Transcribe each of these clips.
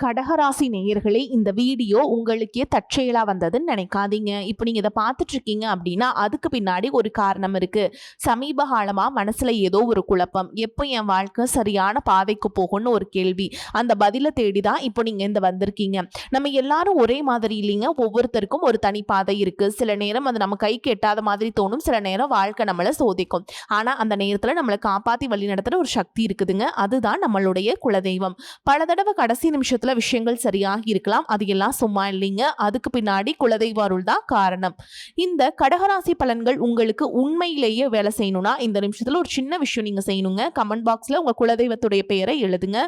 கடகராசி நேயர்களே, இந்த வீடியோ உங்களுக்கே தற்செயலா வந்ததுன்னு நினைக்காதீங்க. இப்போ நீங்க இதை பார்த்துட்டு இருக்கீங்க அப்படின்னா அதுக்கு பின்னாடி ஒரு காரணம் இருக்கு. சமீப காலமா மனசுல ஏதோ ஒரு குழப்பம், எப்போ என் வாழ்க்கை சரியான பாதைக்கு போகும்னு ஒரு கேள்வி. அந்த பதிலை தேடி தான் இப்போ நீங்க இந்த வந்திருக்கீங்க. நம்ம எல்லாரும் ஒரே மாதிரி இல்லைங்க. ஒவ்வொருத்தருக்கும் ஒரு தனி பாதை இருக்கு. சில நேரம் அது நம்ம கைக்கு எட்டாத மாதிரி தோணும், சில நேரம் வாழ்க்கை நம்மளை சோதிக்கும். ஆனா அந்த நேரத்துல நம்மளை காப்பாத்தி வழி நடத்துற ஒரு சக்தி இருக்குதுங்க. அதுதான் நம்மளுடைய குலதெய்வம். பல தடவை கடைசி நிமிஷத்துல விஷயங்கள் சரியாகி இருக்கலாம், அது எல்லாம் சும்மா இல்லைங்க. அதுக்கு பின்னாடி குலதெய்வ அருள் தான் காரணம். இந்த கடகராசி பலன்கள் உங்களுக்கு உண்மையிலேயே வேலை செய்யணும்னா இந்த நிமிஷத்துல ஒரு சின்ன விஷயம் நீங்க செய்யணுங்க. கமெண்ட் பாக்ஸ்ல உங்க குலதெய்வத்துடைய பெயரை எழுதுங்க.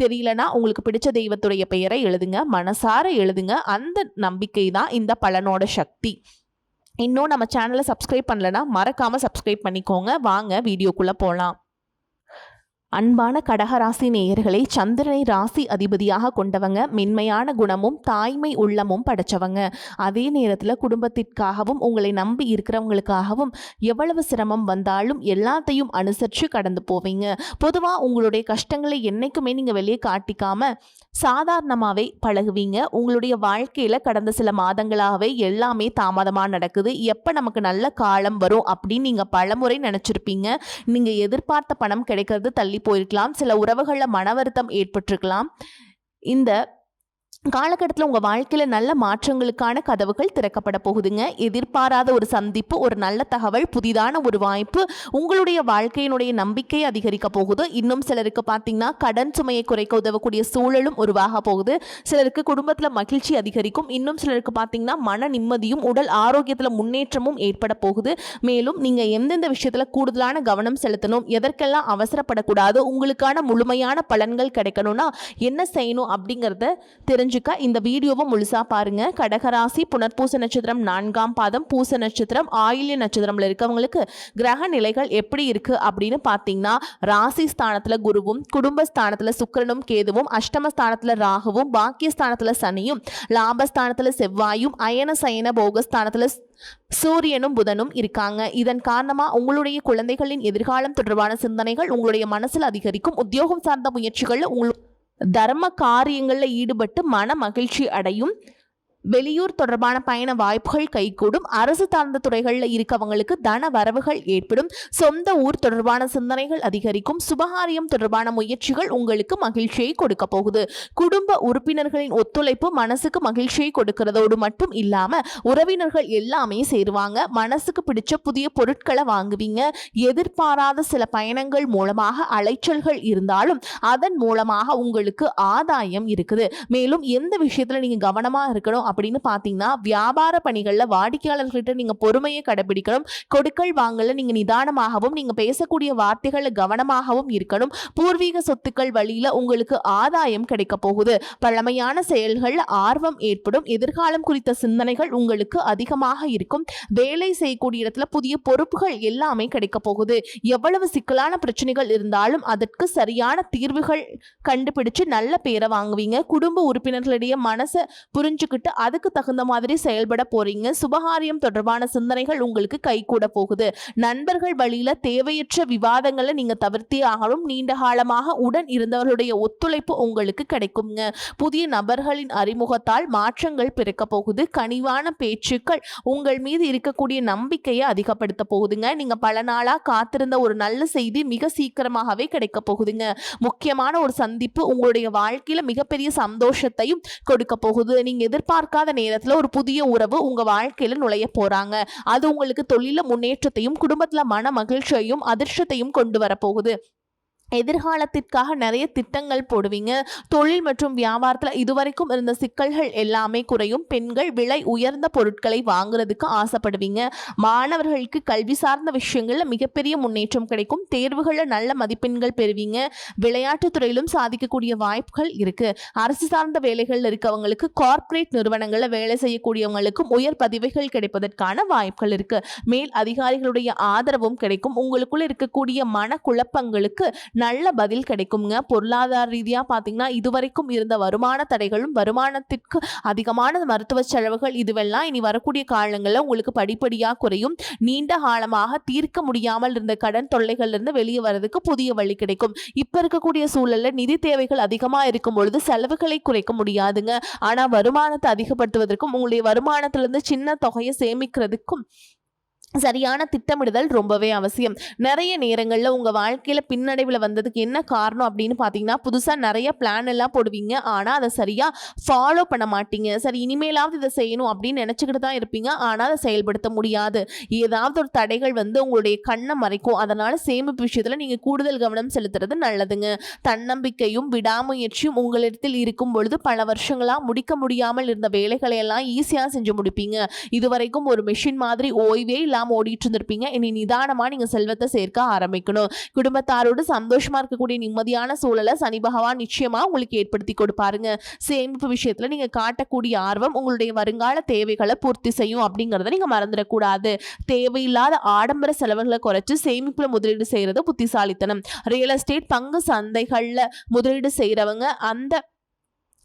தெரியலனா உங்களுக்கு பிடிச்ச தெய்வத்துடைய பெயரை எழுதுங்க. மனசார எழுதுங்க. அந்த நம்பிக்கை தான் இந்த பலனோட சக்தி. இன்னும் நம்ம சேனலை சப்ஸ்கிரைப் பண்ணலனா மறக்காம சப்ஸ்கிரைப் பண்ணிக்கோங்க. வாங்க வீடியோக்குள்ள போலாம். அன்பான கடகராசி நேயர்களை, சந்திரனை ராசி அதிபதியாக கொண்டவங்க, மென்மையான குணமும் தாய்மை உள்ளமும் படைச்சவங்க. அதே நேரத்தில் குடும்பத்திற்காகவும் உங்களை நம்பி இருக்கிறவங்களுக்காகவும் எவ்வளவு சிரமம் வந்தாலும் எல்லாத்தையும் அனுசரித்து கடந்து போவீங்க. பொதுவாக உங்களுடைய கஷ்டங்களை என்றைக்குமே நீங்கள் வெளியே காட்டிக்காம சாதாரணமாகவே பழகுவீங்க. உங்களுடைய வாழ்க்கையில் கடந்த சில மாதங்களாகவே எல்லாமே தாமதமாக நடக்குது. எப்போ நமக்கு நல்ல காலம் வரும் அப்படின்னு நீங்கள் பலமுறை நினச்சிருப்பீங்க. நீங்கள் எதிர்பார்த்த பணம் கிடைக்கிறது தள்ளி போயிருக்கலாம். சில உறவுகளில் மன வருத்தம் ஏற்பட்டிருக்கலாம். இந்த காலகட்டத்தில் உங்கள் வாழ்க்கையில் நல்ல மாற்றங்களுக்கான கதவுகள் திறக்கப்பட போகுதுங்க. எதிர்பாராத ஒரு சந்திப்பு, ஒரு நல்ல தகவல், புதிதான ஒரு வாய்ப்பு உங்களுடைய வாழ்க்கையினுடைய நம்பிக்கையை அதிகரிக்க போகுது. இன்னும் சிலருக்கு பார்த்தீங்கன்னா கடன் சுமையை குறைக்க உதவக்கூடிய சூழலும் உருவாக போகுது. சிலருக்கு குடும்பத்தில் மகிழ்ச்சி அதிகரிக்கும். இன்னும் சிலருக்கு பார்த்தீங்கன்னா மன நிம்மதியும் உடல் ஆரோக்கியத்தில் முன்னேற்றமும் ஏற்பட போகுது. மேலும் நீங்கள் எந்தெந்த விஷயத்தில் கூடுதலான கவனம் செலுத்தணும், எதற்கெல்லாம் அவசரப்படக்கூடாது, உங்களுக்கான முழுமையான பலன்கள் கிடைக்கணும்னா என்ன செய்யணும் அப்படிங்கிறத தெரிஞ்சுக்க இந்த வீடியோவை முழுசா பாருங்க. கடகராசி புனர்பூச நட்சத்திரம் 4ஆம் பாதம், பூச நட்சத்திரம், ஆயில்ய நட்சத்திரம்ல இருக்கவங்களுக்கு கிரக நிலைகள் எப்படி இருக்கு அப்படின்னு பார்த்தீங்கன்னா, ராசி ஸ்தானத்துல குருவும், குடும்பஸ்தானத்துல சுக்கிரனும் கேதுவும், அஷ்டமஸ்தானத்துல ராகுவும், பாக்கியஸ்தானத்துல சனியும், லாபஸ்தானத்துல செவ்வாயும், அயன சயன போகஸ்தானத்துல சூரியனும் புதனும் இருக்காங்க. இதன் காரணமா உங்களுடைய குழந்தைகளின் எதிர்காலம் தொடர்பான சிந்தனைகள் உங்களுடைய மனசில் அதிகரிக்கும். உத்தியோகம் சார்ந்த முயற்சிகள்ல தர்ம காரியங்களில் ஈடுபட்டு மன மகிழ்ச்சி அடையும். வெளியூர் தொடர்பான பயண வாய்ப்புகள் கைகூடும். அரசு சார்ந்த துறைகளில் இருக்கவங்களுக்கு தன வரவுகள் ஏற்படும். சொந்த ஊர் தொடர்பான சிந்தனைகள் அதிகரிக்கும். சுபகாரியம் தொடர்பான முயற்சிகள் உங்களுக்கு மகிழ்ச்சியை கொடுக்க போகுது. குடும்ப உறுப்பினர்களின் ஒத்துழைப்பு மனசுக்கு மகிழ்ச்சியை கொடுக்கிறதோடு மட்டும் இல்லாம உறவினர்கள் எல்லாமே சேருவாங்க. மனசுக்கு பிடிச்ச புதிய பொருட்களை வாங்குவீங்க. எதிர்பாராத சில பயணங்கள் மூலமாக அலைச்சல்கள் இருந்தாலும் அதன் மூலமாக உங்களுக்கு ஆதாயம் இருக்குது. மேலும் எந்த விஷயத்துல நீங்க கவனமா இருக்கணும் அப்படின்னு பார்த்தீங்கன்னா, வியாபார பணிகளில் வாடிக்கையாளர்கிட்ட நீங்க பொறுமையை கடைபிடிக்கணும். கொடுக்கல் வாங்கல நீங்க நிதானமாகவும், நீங்க பேசக்கூடிய வார்த்தைகளை கவனமாகவும் இருக்கணும். பூர்வீக சொத்துக்கள் வழியில உங்களுக்கு ஆதாயம் கிடைக்க போகுது. பழமையான செயல்கள் ஆர்வம் ஏற்படும். எதிர்காலம் குறித்த சிந்தனைகள் உங்களுக்கு அதிகமாக இருக்கும். வேலை செய்யக்கூடிய இடத்துல புதிய பொறுப்புகள் எல்லாமே கிடைக்க போகுது. எவ்வளவு சிக்கலான பிரச்சனைகள் இருந்தாலும் அதற்கு சரியான தீர்வுகள் கண்டுபிடிச்சு நல்ல பேரை வாங்குவீங்க. குடும்ப உறுப்பினர்களிடையே மனசை புரிஞ்சுக்கிட்டு அதுக்கு தகுந்த மாதிரி செயல்பட போறீங்க. சுபகாரியம் தொடர்பான சிந்தனைகள் உங்களுக்கு கைகூட போகுது. நண்பர்கள் வழியில தேவையற்ற விவாதங்களை நீங்க தவிர்த்தே ஆகணும். நீண்ட காலமாக உடன் இருந்தவர்களுடைய ஒத்துழைப்பு உங்களுக்கு கிடைக்குங்க. புதிய நபர்களின் அறிமுகத்தால் மாற்றங்கள் பிறக்க போகுது. கனிவான பேச்சுக்கள் உங்கள் மீது இருக்கக்கூடிய நம்பிக்கையை அதிகப்படுத்த போகுதுங்க. நீங்க பல நாளா காத்திருந்த ஒரு நல்ல செய்தி மிக சீக்கிரமாகவே கிடைக்க போகுதுங்க. முக்கியமான ஒரு சந்திப்பு உங்களுடைய வாழ்க்கையில மிகப்பெரிய சந்தோஷத்தையும் கொடுக்க போகுது. நீங்க எதிர்பார்க்காத நேரத்துல ஒரு புதிய உறவு உங்க வாழ்க்கையில நுழைய போறாங்க. அது உங்களுக்கு தொழில முன்னேற்றத்தையும் குடும்பத்துல மன மகிழ்ச்சியையும் அதிர்ஷ்டத்தையும் கொண்டு வர போகுது. எதிர்காலத்திற்காக நிறைய திட்டங்கள் போடுவீங்க. தொழில் மற்றும் வியாபாரத்தில் இதுவரைக்கும் இருந்த சிக்கல்கள் எல்லாமே குறையும். பெண்கள் விலை உயர்ந்த பொருட்களை வாங்குறதுக்கு ஆசைப்படுவீங்க. மாணவர்களுக்கு கல்வி சார்ந்த விஷயங்கள்ல மிகப்பெரிய முன்னேற்றம் கிடைக்கும். தேர்வுகளில் நல்ல மதிப்பெண்கள் பெறுவீங்க. விளையாட்டுத் துறையிலும் சாதிக்கக்கூடிய வாய்ப்புகள் இருக்கு. அரசு சார்ந்த வேலைகள் இருக்கவங்களுக்கு, கார்ப்பரேட் நிறுவனங்களில் வேலை செய்யக்கூடியவங்களுக்கும் உயர் பதவிகள் கிடைப்பதற்கான வாய்ப்புகள் இருக்கு. மேல் அதிகாரிகளுடைய ஆதரவும் கிடைக்கும். உங்களுக்குள்ள இருக்கக்கூடிய மன குழப்பங்களுக்கு நல்ல பதில் கிடைக்குங்க. பொருளாதார ரீதியா பார்த்தீங்கன்னா, இதுவரைக்கும் இருந்த வருமான தடைகளும், வருமானத்திற்கு அதிகமான மருத்துவ செலவுகள் இதுவெல்லாம் இனி வரக்கூடிய காலங்கள்ல உங்களுக்கு படிப்படியா குறையும். நீண்ட காலமாக தீர்க்க முடியாமல் இருந்த கடன் தொல்லைகள்ல இருந்து வெளியே வரதுக்கு புதிய வழி கிடைக்கும். இப்ப இருக்கக்கூடிய சூழல்ல நிதி தேவைகள் அதிகமா இருக்கும் பொழுது செலவுகளை குறைக்க முடியாதுங்க. ஆனா வருமானத்தை அதிகப்படுத்துவதற்கும், உங்களுடைய வருமானத்திலிருந்து சின்ன தொகையை சேமிக்கிறதுக்கும் சரியான திட்டமிடுதல் ரொம்பவே அவசியம். நிறைய நேரங்கள்ல உங்க வாழ்க்கையில பின்னடைவுல வந்ததுக்கு என்ன காரணம் அப்படின்னு பார்த்தீங்கன்னா, புதுசா நிறைய பிளான் எல்லாம் போடுவீங்க. ஆனா அதை சரியா ஃபாலோ பண்ண மாட்டீங்க. சரி இனிமேலாவது இதை செய்யணும் அப்படின்னு நினைச்சுக்கிட்டு தான் இருப்பீங்க. ஆனா அதை செயல்படுத்த முடியாது. ஏதாவது ஒரு தடைகள் வந்து உங்களுடைய கண்ணை மறைக்கும். அதனால சேமிப்பு விஷயத்துல நீங்க கூடுதல் கவனம் செலுத்துறது நல்லதுங்க. தன்னம்பிக்கையும் விடாமுயற்சியும் உங்களிடத்தில் இருக்கும் பொழுது பல வருஷங்களா முடிக்க முடியாமல் இருந்த வேலைகளை எல்லாம் ஈஸியா செஞ்சு முடிப்பீங்க. இதுவரைக்கும் ஒரு மிஷின் மாதிரி ஓய்வே ஓடிட்டு இருந்திருப்பீங்க. இனி நிதானமா நீங்க செல்வத்தை சேர்க்க ஆரம்பிக்கணும். குடும்பத்தாரோடு சந்தோஷமா இருக்கக்கூடிய நிம்மதியான சூழலை சனி பகவான் நிச்சயமா உங்களுக்கு ஏற்படுத்தி கொடுப்பாருங்க. சேமிப்பு விஷயத்துல நீங்க காட்டக்கூடிய ஆர்வம் உங்களுடைய வருங்கால தேவைகளை பூர்த்தி செய்யும் அப்படிங்கறத நீங்க மறந்துடக்கூடாது. தேவையில்லாத ஆடம்பர செலவுகளை குறைச்சு சேமிப்புல முதலீடு செய்யறது புத்திசாலித்தனம். ரியல் எஸ்டேட், பங்கு சந்தைகள்ல முதலீடு செய்யறவங்க அந்த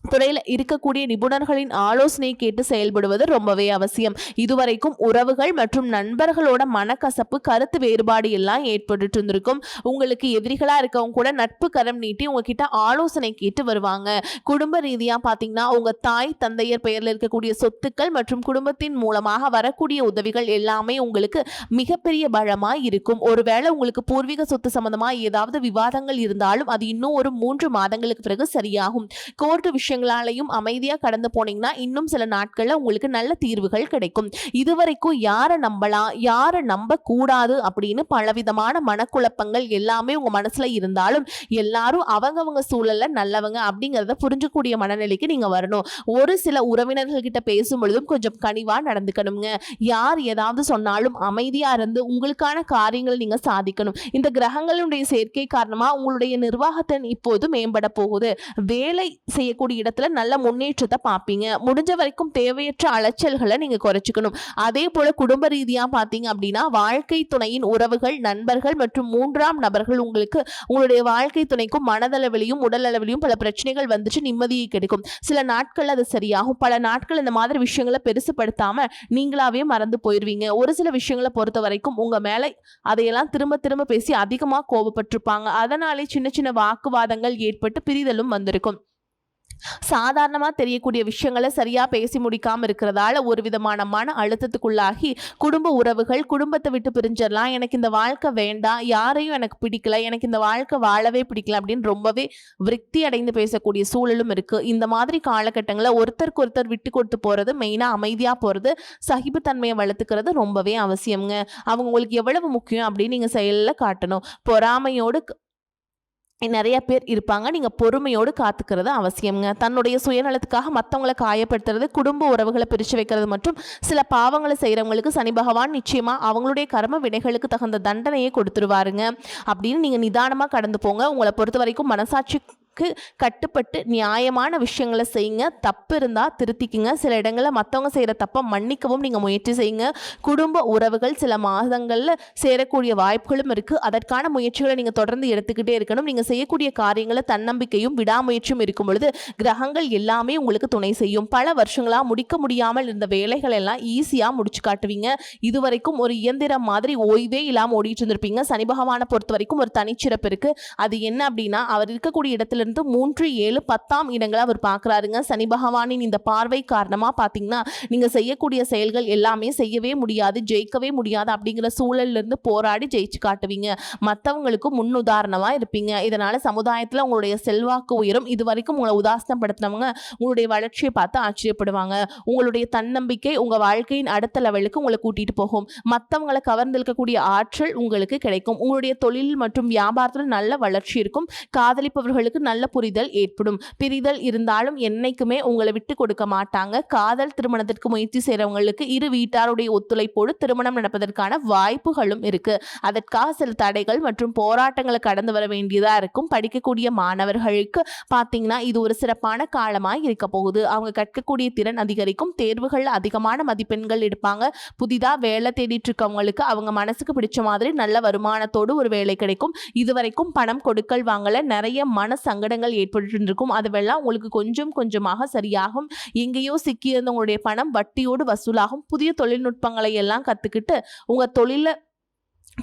துறையில் இருக்கக்கூடிய நிபுணர்களின் ஆலோசனை கேட்டு செயல்படுவது ரொம்பவே அவசியம். இதுவரைக்கும் உறவுகள் மற்றும் நண்பர்களோட மனக்கசப்பு, கருத்து வேறுபாடு எல்லாம் ஏற்பட்டு இருந்திருக்கும். உங்களுக்கு எதிரிகளா இருக்கவங்க கூட நட்பு கரம் நீட்டி உங்ககிட்ட ஆலோசனை கேட்டு வருவாங்க. குடும்ப ரீதியா பாத்தீங்கன்னா, உங்க தாய் தந்தையர் பெயர்ல இருக்கக்கூடிய சொத்துக்கள் மற்றும் குடும்பத்தின் மூலமாக வரக்கூடிய உதவிகள் எல்லாமே உங்களுக்கு மிகப்பெரிய பலமா இருக்கும். ஒருவேளை உங்களுக்கு பூர்வீக சொத்து சம்பந்தமா ஏதாவது விவாதங்கள் இருந்தாலும் அது இன்னும் ஒரு 3 மாதங்களுக்கு பிறகு சரியாகும். கோர்ட்டு விஷயங்களாலையும் அமைதியா கடந்து போனீங்கன்னா இன்னும் சில நாட்கள்ல உங்களுக்கு நல்ல தீர்வுகள் கிடைக்கும். இதுவரைக்கும் யாரை நம்பலாம், யாரை நம்ப கூடாது அப்படின்னு பலவிதமான மனக்குழப்பங்கள் எல்லாமே உங்க மனசுல இருந்தாலும், எல்லாரும் அவங்கவங்க சூழல்ல நல்லவங்க அப்படிங்கறத புரிஞ்சக்கூடிய மனநிலைக்கு நீங்க வரணும். ஒரு சில உறவினர்கள் கிட்ட பேசும் பொழுதும் கொஞ்சம் கனிவா நடந்துக்கணுங்க. யார் ஏதாவது சொன்னாலும் அமைதியா இருந்து உங்களுக்கான காரியங்களை நீங்க சாதிக்கணும். இந்த கிரகங்களுடைய சேர்க்கை காரணமா உங்களுடைய நிர்வாகத்தின் இப்போது மேம்பட போகுது. வேலை செய்யக்கூடிய இடத்துல நல்ல முன்னேற்றத்தை பார்ப்பீங்க. முடிஞ்ச வரைக்கும் தேவையற்ற அலைச்சல்களை நீங்க குறைச்சிக்கணும். அதே போல குடும்ப ரீதியா பார்த்தீங்க அப்படின்னா, வாழ்க்கை துணையின் உறவுகள், நண்பர்கள் மற்றும் 3ஆம் நபர்கள் உங்களுக்கு உங்களுடைய வாழ்க்கை துணைக்கும் மனதளவிலையும் உடல் அளவிலையும் பல பிரச்சனைகள் வந்துச்சு நிம்மதியை கிடைக்கும். சில நாட்கள் அது சரியாகும். பல நாட்கள் இந்த மாதிரி விஷயங்களை பெருசுப்படுத்தாம நீங்களாவே மறந்து போயிருவீங்க. ஒரு சில விஷயங்களை பொறுத்த வரைக்கும் உங்க மேல அதையெல்லாம் திரும்ப திரும்ப பேசி அதிகமா கோபப்பட்டிருப்பாங்க. அதனாலே சின்ன சின்ன வாக்குவாதங்கள் ஏற்பட்டு பிரிதலும் வந்திருக்கும். சாதாரணமா தெரியக்கூடிய விஷயங்களை சரியா பேசி முடிக்காம இருக்கிறதால ஒரு விதமான மன அழுத்தத்துக்குள்ளாகி குடும்ப உறவுகள் குடும்பத்தை விட்டு பிரிஞ்சிடலாம், எனக்கு இந்த வாழ்க்கை வேண்டாம், யாரையும் எனக்கு பிடிக்கல, எனக்கு இந்த வாழ்க்கை வாழவே பிடிக்கல அப்படின்னு ரொம்பவே விரக்தி அடைந்து பேசக்கூடிய சூழலும் இருக்கு. இந்த மாதிரி காலகட்டங்களில் ஒருத்தருக்கு ஒருத்தர் விட்டு கொடுத்து போறது, மெயினா அமைதியா போறது, சகிப்புத்தன்மையை வளர்த்துக்கிறது ரொம்பவே அவசியம்ங்க. அவங்க உங்களுக்கு எவ்வளவு முக்கியம் அப்படின்னு நீங்க செயலில் காட்டணும். பொறாமையோடு நிறைய பேர் இருப்பாங்க. நீங்க பொறுமையோடு காத்துக்கிறது அவசியம்ங்க. தன்னுடைய சுயநலத்துக்காக மற்றவங்களை காயப்படுத்துறது, குடும்ப உறவுகளை பிரிச்சு வைக்கிறது மற்றும் சில பாவங்களை செய்யறவங்களுக்கு சனி பகவான் நிச்சயமா அவங்களுடைய கர்ம வினைகளுக்கு தகுந்த தண்டனையை கொடுத்துருவாருங்க. அப்படின்னு நீங்க நிதானமா கடந்து போங்க. உங்களை பொறுத்த வரைக்கும் மனசாட்சி கட்டுப்பட்டு நியாயமான விஷயங்களை செய்யுங்க. தப்பு இருந்தால் திருத்திக்குங்க. சில இடங்களில் மற்றவங்க செய்கிற தப்பை மன்னிக்கவும் நீங்கள் முயற்சி செய்யுங்க. குடும்ப உறவுகள் சில மாதங்களில் சேரக்கூடிய வாய்ப்புகளும் இருக்குது. அதற்கான முயற்சிகளை நீங்கள் தொடர்ந்து எடுத்துக்கிட்டே இருக்கணும். நீங்கள் செய்யக்கூடிய காரியங்களை தன்னம்பிக்கையும் விடாமுயற்சியும் இருக்கும் பொழுது கிரகங்கள் எல்லாமே உங்களுக்கு துணை செய்யும். பல வருஷங்களாக முடிக்க முடியாமல் இருந்த வேலைகள் எல்லாம் ஈஸியாக முடிச்சு காட்டுவீங்க. இதுவரைக்கும் ஒரு இயந்திரம் மாதிரி ஓய்வே இல்லாமல் ஓடிட்டு இருந்திருப்பீங்க. சனி பகவானை பொறுத்த வரைக்கும் ஒரு தனிச்சிறப்பு இருக்குது. அது என்ன அப்படின்னா, அவர் இருக்கக்கூடிய இடத்துல 3, 7, 10ஆம் இடங்களை அவர் பார்க்குறாருங்க. சனி பகவானின் இந்த பார்வை காரணமாக பார்த்தீங்கன்னா, நீங்கள் செய்யக்கூடிய செயல்கள் எல்லாமே செய்யவே முடியாது, ஜெயிக்கவே முடியாது அப்படிங்கிற சூழலிருந்து போராடி ஜெயிச்சு காட்டுவீங்க. மற்றவங்களுக்கும் முன்னுதாரணமாக இருப்பீங்க. இதனால் சமுதாயத்தில் உங்களுடைய செல்வாக்கு உயரும். இது வரைக்கும் உங்களை உதாசனப்படுத்தினவங்க உங்களுடைய வளர்ச்சியை பார்த்து ஆச்சரியப்படுவாங்க. உங்களுடைய தன்னம்பிக்கை உங்கள் வாழ்க்கையின் அடுத்த லெவலுக்கு உங்களை கூட்டிகிட்டு போகும். மற்றவங்களை கவர்ந்திருக்கக்கூடிய ஆற்றல் உங்களுக்கு கிடைக்கும். உங்களுடைய தொழில் மற்றும் வியாபாரத்தில் நல்ல வளர்ச்சி இருக்கும். காதலிப்பவர்களுக்கு நல்ல புரிதல் ஏற்படும். பிரிதல் இருந்தாலும் என்னைக்குமே உங்களை விட்டு கொடுக்க மாட்டாங்க. காதல் திருமணத்திற்கு முயற்சி செய்றவங்களுக்கு இரு வீட்டாருடைய ஒத்துழைப்போடு திருமணம் நடப்பதற்கான வாய்ப்புகளும் இருக்கு. அதற்காக சில தடைகள் மற்றும் போராட்டங்களை கடந்து வர வேண்டியதா இருக்கும். படிக்கக்கூடிய மாணவர்களுக்கு பார்த்தீங்கன்னா இது ஒரு சிறப்பான காலமாக இருக்க போகுது. அவங்க கற்கக்கூடிய திறன் அதிகரிக்கும். தேர்வுகள் அதிகமான மதிப்பெண்கள் எடுப்பாங்க. புதிதா வேலை தேடிட்டு இருக்கவங்களுக்கு அவங்க மனசுக்கு பிடிச்ச மாதிரி நல்ல வருமானத்தோடு ஒரு வேலை கிடைக்கும். இதுவரைக்கும் பணம் கொடுக்கல் வாங்கல நிறைய மன சங்கடங்கள் ஏற்பட்டு இருக்கும். அதுவெல்லாம் உங்களுக்கு கொஞ்சம் கொஞ்சமாக சரியாகும். எங்கேயோ சிக்கியிருந்தவங்களுடைய பணம் வட்டியோடு வசூலாகும். புதிய தொழில்நுட்பங்களை எல்லாம் கத்துக்கிட்டு உங்க தொழில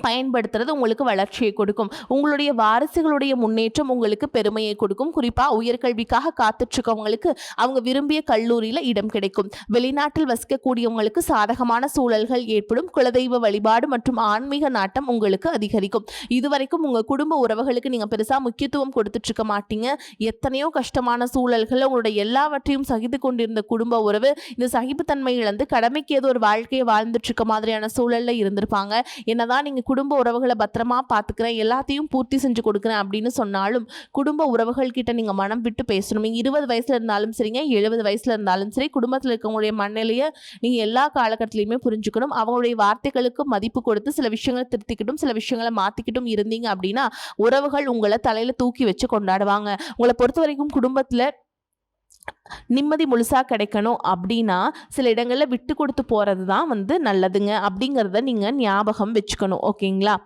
பயன்படுத்துறது உங்களுக்கு வளர்ச்சியை கொடுக்கும். உங்களுடைய வாரிசுகளுடைய முன்னேற்றம் உங்களுக்கு பெருமையை கொடுக்கும். குறிப்பா உயர்கல்விக்காக காத்துட்டு இருக்கவங்களுக்கு அவங்க விரும்பிய கல்லூரியில இடம் கிடைக்கும். வெளிநாட்டில் வசிக்கக்கூடியவங்களுக்கு சாதகமான சூழல்கள் ஏற்படும். குலதெய்வ வழிபாடு மற்றும் ஆன்மீக நாட்டம் உங்களுக்கு அதிகரிக்கும். இதுவரைக்கும் உங்க குடும்ப உறவுகளுக்கு நீங்க பெருசா முக்கியத்துவம் கொடுத்துட்டு இருக்க மாட்டீங்க. எத்தனையோ கஷ்டமான சூழல்கள் உங்களுடைய எல்லாவற்றையும் சகித்து கொண்டிருந்த குடும்ப உறவு இந்த சகிப்புத்தன்மை இழந்து கடமைக்கு ஏதோ ஒரு வாழ்க்கையை வாழ்ந்துட்டு இருக்க மாதிரியான சூழல்ல இருந்திருப்பாங்க. என்னதான் நீங்க குடும்ப உறவுகளை பத்திரமா பார்த்துக்கிறேன், எல்லாத்தையும் பூர்த்தி செஞ்சு கொடுக்குறேன் அப்படின்னு சொன்னாலும் குடும்ப உறவுகள் கிட்ட நீங்க மனம் விட்டு பேசணும். நீங்க 20 வயசுல இருந்தாலும் சரிங்க, 70 வயசுல இருந்தாலும் சரி, குடும்பத்தில் இருக்கவங்களுடைய மனநிலையை நீங்க எல்லா காலகட்டத்திலையுமே புரிஞ்சுக்கணும். அவங்களுடைய வார்த்தைகளுக்கு மதிப்பு கொடுத்து சில விஷயங்களை திருத்திக்கிட்டும் சில விஷயங்களை மாத்திக்கிட்டும் இருந்தீங்க அப்படின்னா உறவுகள் உங்களை தலையில தூக்கி வச்சு கொண்டாடுவாங்க. உங்களை பொறுத்த வரைக்கும் குடும்பத்துல நிம்மதி முழுசா கிடைக்கணும் அப்படின்னா சில இடங்கள்ல விட்டு கொடுத்து போறது தான் நல்லதுங்க அப்படிங்கிறத நீங்க ஞாபகம் வச்சுக்கணும். ஓகேங்களா?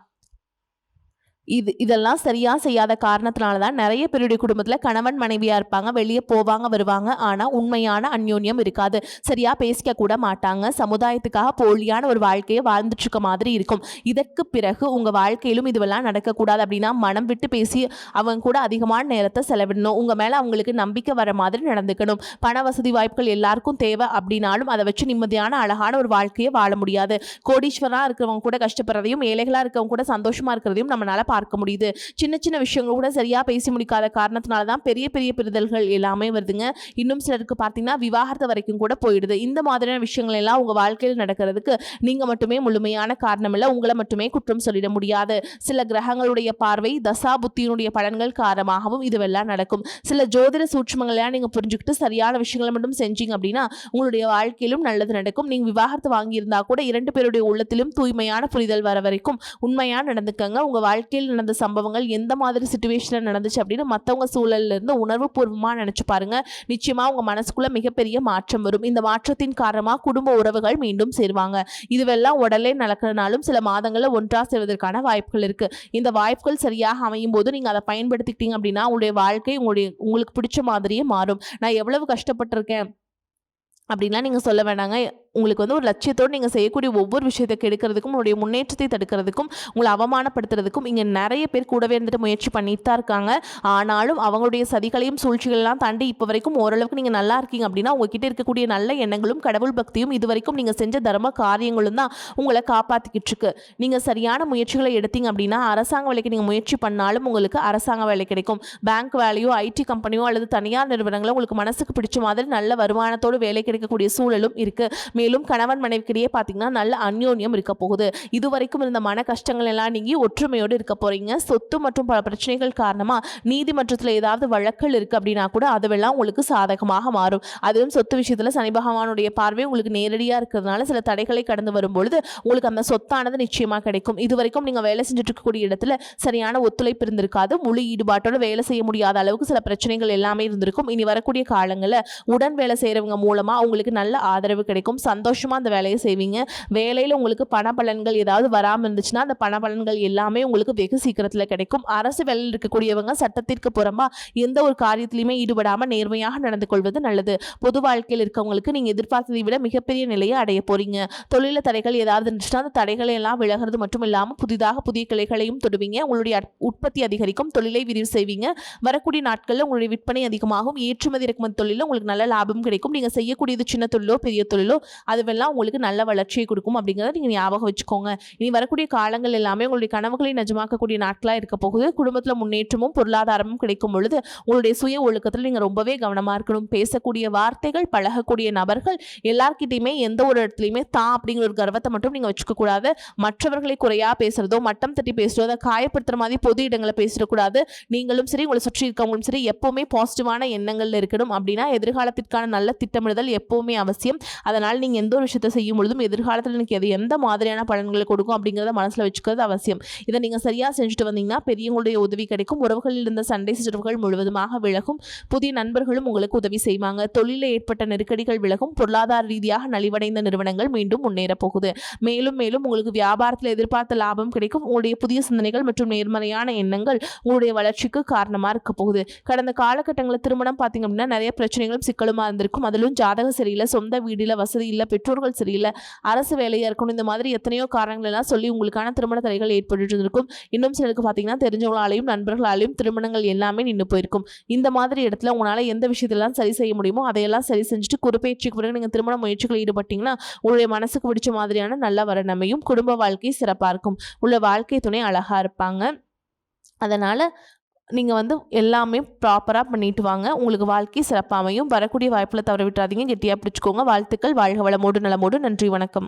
இதெல்லாம் சரியா செய்யாத காரணத்தினால தான் நிறைய பேருடைய குடும்பத்தில் கணவன் மனைவியாக இருப்பாங்க. வெளியே போவாங்க வருவாங்க. ஆனால் உண்மையான அந்யோன்யம் இருக்காது. சரியா பேசிக்க கூட மாட்டாங்க. சமுதாயத்துக்காக போலியான ஒரு வாழ்க்கையை வாழ்ந்துட்டு இருக்க மாதிரி இருக்கும். இதற்கு பிறகு உங்கள் வாழ்க்கையிலும் இதுவெல்லாம் நடக்கக்கூடாது அப்படின்னா மனம் விட்டு பேசி அவங்க கூட அதிகமான நேரத்தை செலவிடணும். உங்கள் மேலே அவங்களுக்கு நம்பிக்கை வர மாதிரி நடந்துக்கணும். பண வசதி வாய்ப்புகள் எல்லாருக்கும் தேவை அப்படின்னாலும் அதை வச்சு நிம்மதியான அழகான ஒரு வாழ்க்கையை வாழ முடியாது. கோடீஸ்வரனாக இருக்கிறவங்க கூட கஷ்டப்படுறதையும் ஏழைகளாக இருக்கிறவங்க கூட சந்தோஷமா இருக்கிறதையும் நம்மளால பார்க்க முடியுது. சின்ன சின்ன விஷயங்கள் கூட சரியா பேசி முடிக்காத காரணத்தினால தான் பெரிய பெரிய பிரிதல்கள் எல்லாமே வருதுங்க. இன்னும் சிலருக்கு பார்த்தீங்கன்னா விவாகரத்து வரைக்கும் கூட போயிடுது. இந்த மாதிரியான விஷயங்கள் எல்லாம் உங்க வாழ்க்கையில் நடக்கிறதுக்கு நீங்க மட்டுமே முழுமையான காரணம் இல்லை. உங்களை மட்டுமே குற்றம் சொல்லிட முடியாது. சில கிரகங்களுடைய பார்வை தசா புத்தியினுடைய பலன்கள் காரணமாகவும் இதுவெல்லாம் நடக்கும். சில ஜோதிட சூட்சுமங்களெல்லாம் நீங்க புரிஞ்சுக்கிட்டு சரியான விஷயங்களை மட்டும் செஞ்சீங்க அப்படின்னா உங்களுடைய வாழ்க்கையிலும் நல்லது நடக்கும். நீங்க விவாகரத்து வாங்கியிருந்தா கூட 2 பேருடைய உள்ளத்திலும் தூய்மையான புரிதல் வர வரைக்கும் உண்மையா நடந்துக்கங்க. உங்க வாழ்க்கையில் நடந்த சம்பவங்கள் எந்த மாதிரி சிச்சுவேஷன்ல நடந்துச்சு அப்படின்னு மற்றவங்க சூழல்ல இருந்து உணர்வு பூர்வமா நினைச்சு பாருங்க. நிச்சயமா உங்க மனசுக்குள்ள மிகப்பெரிய மாற்றம் வரும். இந்த மாற்றத்தின் காரணமா குடும்ப உறவுகள் மீண்டும் சேருவாங்க. இதுவெல்லாம் உடலே நடக்கிறனாலும் சில மாதங்கள்ல ஒன்றா சேர்வதற்கான வாய்ப்புகள் இருக்கு. இந்த வாய்ப்புகள் சரியாக அமையும் போது நீங்க அதை பயன்படுத்திக்கிட்டீங்க அப்படின்னா உங்களுடைய வாழ்க்கை உங்களுக்கு பிடிச்ச மாதிரியே மாறும். நான் எவ்வளவு கஷ்டப்பட்டிருக்கேன் அப்படின்லாம் நீங்க சொல்ல வேண்டாங்க. உங்களுக்கு ஒரு லட்சியத்தோடு நீங்கள் செய்யக்கூடிய ஒவ்வொரு விஷயத்தை கெடுக்கிறதுக்கும் உங்களுடைய முன்னேற்றத்தை தடுக்கிறதுக்கும் உங்களை அவமானப்படுத்துறதுக்கும் இங்கே நிறைய பேர் கூடவே இருந்துட்டு முயற்சி பண்ணிட்டு தான் இருக்காங்க. ஆனாலும் அவங்களுடைய சதிகளையும் சூழ்ச்சிகளெல்லாம் தாண்டி இப்போ வரைக்கும் ஓரளவுக்கு நீங்கள் நல்லா இருக்கீங்க அப்படின்னா உங்ககிட்ட இருக்கக்கூடிய நல்ல எண்ணங்களும் கடவுள் பக்தியும் இது வரைக்கும் நீங்கள் செஞ்ச தர்ம காரியங்களும் தான் உங்களை காப்பாற்றிக்கிட்டு இருக்கு. நீங்கள் சரியான முயற்சிகளை எடுத்தீங்க அப்படின்னா அரசாங்க வேலைக்கு நீங்கள் முயற்சி பண்ணாலும் உங்களுக்கு அரசாங்க வேலை கிடைக்கும். பேங்க் வேலையோ ஐடி கம்பெனியோ அல்லது தனியார் நிறுவனங்களோ உங்களுக்கு மனசுக்கு பிடிச்ச மாதிரி நல்ல வருமானத்தோடு வேலை கிடைக்கக்கூடிய சூழலும் இருக்குது. மேலும் கணவன் மனைவிக்கிடையே பார்த்தீங்கன்னா நல்ல அந்யோன்யம் இருக்க போகுது. இதுவரைக்கும் இருந்த மன கஷ்டங்கள் எல்லாம் நீங்கி ஒற்றுமையோடு இருக்க போறீங்க. சொத்து மற்றும் பல பிரச்சனைகள் காரணமா நீதிமன்றத்தில் ஏதாவது வழக்கல் இருக்கு அப்படின்னா கூட அதுவெல்லாம் உங்களுக்கு சாதகமாக மாறும். அதுவும் சொத்து விஷயத்துல சனி பகவானுடைய பார்வை உங்களுக்கு நேரடியாக இருக்கிறதுனால சில தடைகளை கடந்து வரும்பொழுது உங்களுக்கு அந்த சொத்தானது நிச்சயமா கிடைக்கும். இதுவரைக்கும் நீங்க வேலை செஞ்சுட்டு இருக்கக்கூடிய இடத்துல சரியான ஒத்துழைப்பு இருந்திருக்காது. முழு ஈடுபாட்டோட வேலை செய்ய முடியாத அளவுக்கு சில பிரச்சனைகள் எல்லாமே இருந்திருக்கும். இனி வரக்கூடிய காலங்களில் உடன் வேலை செய்யறவங்க மூலமா உங்களுக்கு நல்ல ஆதரவு கிடைக்கும். சந்தோஷமா அந்த வேலையை செய்வீங்க. வேலையில உங்களுக்கு பண பலன்கள் ஏதாவது வராமல் இருந்துச்சுன்னா அந்த பண பலன்கள் எல்லாமே உங்களுக்கு வெகு சீக்கிரத்தில் கிடைக்கும். அரசு வேலையில் இருக்கக்கூடியவங்க சட்டத்திற்கு புறம்பா எந்த ஒரு காரியத்திலையுமே ஈடுபடாம நேர்மையாக நடந்து கொள்வது நல்லது. பொது வாழ்க்கையில் இருக்கவங்களுக்கு நீங்க எதிர்பார்த்ததை விட மிகப்பெரிய நிலையை அடைய போறீங்க. தொழில தடைகள் ஏதாவது இருந்துச்சுன்னா அந்த தடைகளை எல்லாம் விலகிறது மட்டும் இல்லாமல் புதிதாக புதிய கிளைகளையும் தொடுவீங்க. உங்களுடைய உற்பத்தி அதிகரிக்கும். தொழிலை விரிவு செய்வீங்க. வரக்கூடிய நாட்களில் உங்களுடைய விற்பனை அதிகமாகும். ஏற்றுமதி இறக்குமதி தொழில உங்களுக்கு நல்ல லாபம் கிடைக்கும். நீங்க செய்யக்கூடிய இது சின்ன தொழிலோ பெரிய தொழிலோ அதுவெல்லாம் உங்களுக்கு நல்ல வளர்ச்சியை கொடுக்கும் அப்படிங்கிறத நீங்கள் ஞாபகம் வச்சுக்கோங்க. இனி வரக்கூடிய காலங்கள் எல்லாமே உங்களுடைய கனவுகளை நிஜமாக்கக்கூடிய நாட்களாக இருக்க போகுது. குடும்பத்தில் முன்னேற்றமும் பொருளாதாரமும் கிடைக்கும் பொழுது உங்களுடைய சுய ஒழுக்கத்தில் நீங்கள் ரொம்பவே கவனமாக இருக்கணும். பேசக்கூடிய வார்த்தைகள், பழகக்கூடிய நபர்கள் எல்லார்கிட்டையுமே எந்த ஒரு இடத்துலையுமே தான் அப்படிங்கிற ஒரு கர்வத்தை மட்டும் நீங்கள் வச்சுக்க கூடாது. மற்றவர்களை குறையா பேசுறதோ, மட்டம் தட்டி பேசுறதோ, அதை காயப்படுத்துற மாதிரி பொது இடங்களை பேசிடக்கூடாது. நீங்களும் சரி, உங்களை சுற்றி இருக்கவங்களும் சரி, எப்பவுமே பாசிட்டிவான எண்ணங்கள் இருக்கணும். அப்படின்னா எதிர்காலத்திற்கான நல்ல திட்டமிடுதல் எப்பவுமே அவசியம். அதனால் நீங்கள் எந்த ஒரு விஷயத்தை செய்யும் பொழுதும் எதிர்காலத்தில் எனக்கு அது எந்த மாதிரியான பலன்களை கொடுக்கும் அப்படிங்கிறத மனசில் வச்சுக்கிறது அவசியம். இதை நீங்கள் சரியாக செஞ்சுட்டு வந்தீங்கன்னா பெரியவங்களுடைய உதவி கிடைக்கும். உறவுகளில் இருந்த சண்டை சிற்றரவுகள் முழுவதுமாக விலகும். புதிய நண்பர்களும் உங்களுக்கு உதவி செய்வாங்க. தொழிலில் ஏற்பட்ட நெருக்கடிகள் விலகும். பொருளாதார ரீதியாக நலிவடைந்த நிறுவனங்கள் மீண்டும் முன்னேற போகுது. மேலும் மேலும் உங்களுக்கு வியாபாரத்தில் எதிர்பார்த்த லாபம் கிடைக்கும். உங்களுடைய புதிய சிந்தனைகள் மற்றும் நேர்மறையான எண்ணங்கள் உங்களுடைய வளர்ச்சிக்கு காரணமாக இருக்க போகுது. கடந்த காலகட்டங்களில் திருமணம் பார்த்தீங்க அப்படின்னா நிறைய பிரச்சனைகளும் சிக்கலுமா இருந்திருக்கும். அதிலும் ஜாதகம் சரியில்லை, சொந்த வீடில் வசதி இல்லை, பெற்றோர்கள் சரியில்லை, அரசு வேலையாக இருக்கணும், இந்த மாதிரி எத்தனையோ காரணங்கள் எல்லாம் சொல்லி உங்களுக்கான திருமண தடைகள் ஏற்பட்டு இருக்கும். இன்னும் சிலருக்கு பார்த்தீங்கன்னா தெரிஞ்சவங்களாலையும் நண்பர்களாலையும் திருமணங்கள் எல்லாமே நின்று போயிருக்கும். இந்த மாதிரி இடத்துல உங்களால் எந்த விஷயத்தெல்லாம் சரி செய்ய முடியுமோ அதையெல்லாம் சரி செஞ்சுட்டு குறிப்பேற்றுக்கு பிறகு நீங்கள் திருமண முயற்சிகளில் ஈடுபட்டீங்கன்னா உங்களுடைய மனசுக்கு பிடிச்ச மாதிரியான நல்ல வரணமையும் குடும்ப வாழ்க்கை சிறப்பாக இருக்கும். உள்ள வாழ்க்கை துணை அழகாக இருப்பாங்க. அதனால் நீங்கள் எல்லாமே ப்ராப்பராக பண்ணிட்டு வாங்க. உங்களுக்கு வாழ்க்கை சிறப்பாக அமையும். வரக்கூடிய வாய்ப்பில் தவற விட்டுறாதீங்க. கெட்டியாக பிடிச்சிக்கோங்க. வாழ்த்துக்கள். வாழ்க வளமோடு நலமோடு. நன்றி, வணக்கம்.